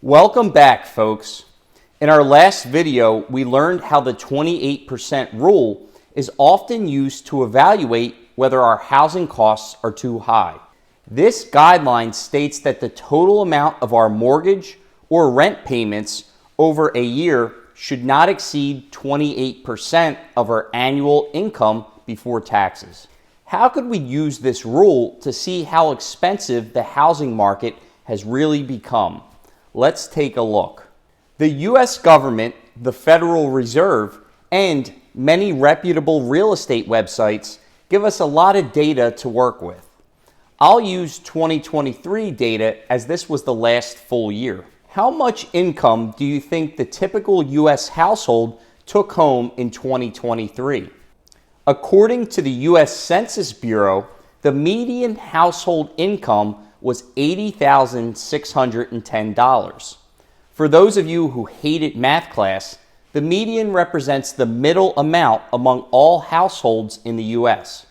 Welcome back, folks. In our last video, we learned how the 28% rule is often used to evaluate whether our housing costs are too high. This guideline states that the total amount of our mortgage or rent payments over a year should not exceed 28% of our annual income before taxes. How could we use this rule to see how expensive the housing market has really become? Let's take a look. The U.S. government, the Federal Reserve, and many reputable real estate websites give us a lot of data to work with. I'll use 2023 data as this was the last full year. How much income do you think the typical U.S. household took home in 2023? According to the U.S. Census Bureau, the median household income was $80,610. For those of you who hated math class, the median represents the middle amount among all households in the U.S.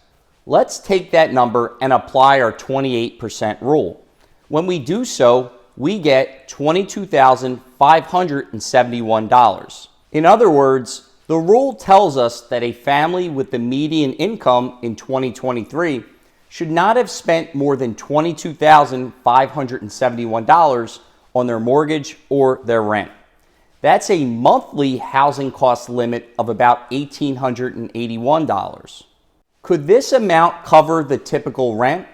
Let's take that number and apply our 28% rule. When we do so, we get $22,571. In other words, the rule tells us that a family with the median income in 2023 should not have spent more than $22,571 on their mortgage or their rent. That's a monthly housing cost limit of about $1,881. Could this amount cover the typical rent,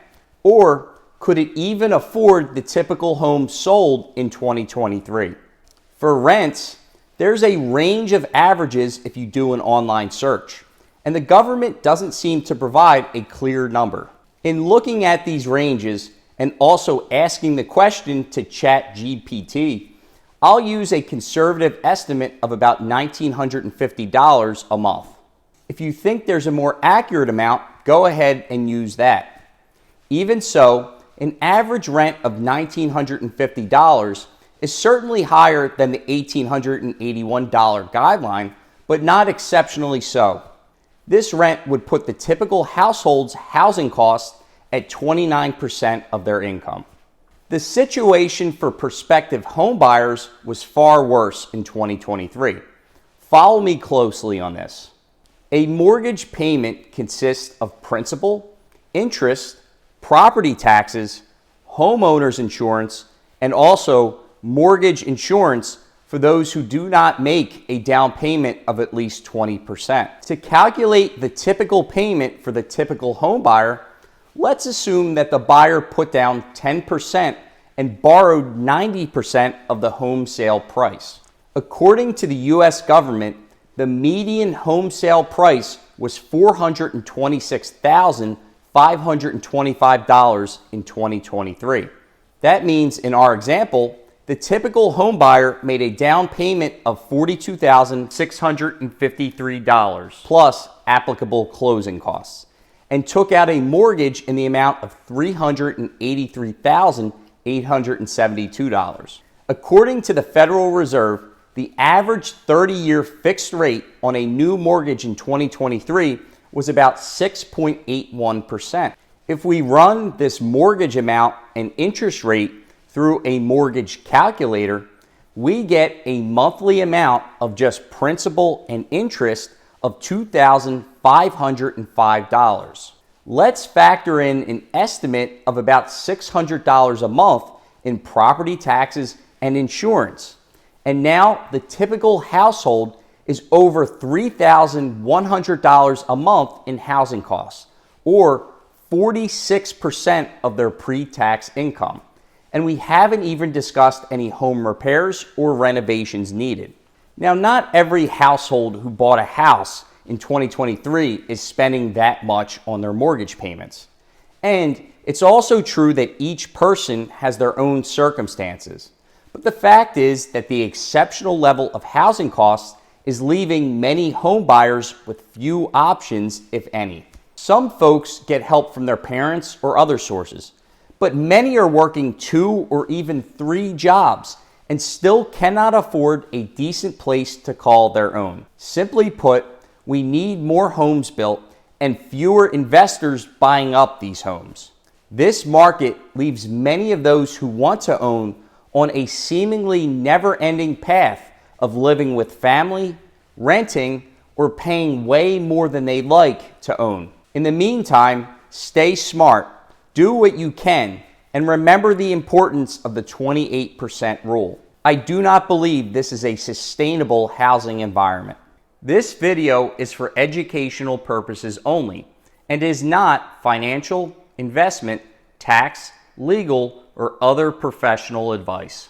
or could it even afford the typical home sold in 2023? For rents, there's a range of averages if you do an online search, and the government doesn't seem to provide a clear number. In looking at these ranges and also asking the question to ChatGPT, I'll use a conservative estimate of about $1,950 a month. If you think there's a more accurate amount, go ahead and use that. Even so, an average rent of $1,950 is certainly higher than the $1,881 guideline, but not exceptionally so. This rent would put the typical household's housing costs at 29% of their income. The situation for prospective homebuyers was far worse in 2023. Follow me closely on this. A mortgage payment consists of principal, interest, property taxes, homeowners insurance, and also mortgage insurance for those who do not make a down payment of at least 20%. To calculate the typical payment for the typical home buyer, let's assume that the buyer put down 10% and borrowed 90% of the home sale price. According to the U.S. government, the median home sale price was $426,525 in 2023. That means in our example, the typical home buyer made a down payment of $42,653 plus applicable closing costs and took out a mortgage in the amount of $383,872. According to the Federal Reserve, the average 30-year fixed rate on a new mortgage in 2023 was about 6.81%. If we run this mortgage amount and interest rate through a mortgage calculator, we get a monthly amount of just principal and interest of $2,505. Let's factor in an estimate of about $600 a month in property taxes and insurance. And now the typical household is over $3,100 a month in housing costs, or 46% of their pre-tax income. And we haven't even discussed any home repairs or renovations needed. Now, not every household who bought a house in 2023 is spending that much on their mortgage payments. And it's also true that each person has their own circumstances. But the fact is that the exceptional level of housing costs is leaving many home buyers with few options, if any. Some folks get help from their parents or other sources, but many are working 2 or even 3 jobs and still cannot afford a decent place to call their own. Simply put, we need more homes built and fewer investors buying up these homes. This market leaves many of those who want to own on a seemingly never-ending path of living with family, renting, or paying way more than they'd like to own. In the meantime, stay smart, do what you can, and remember the importance of the 28% rule. I do not believe this is a sustainable housing environment. This video is for educational purposes only and is not financial, investment, tax, legal, or other professional advice.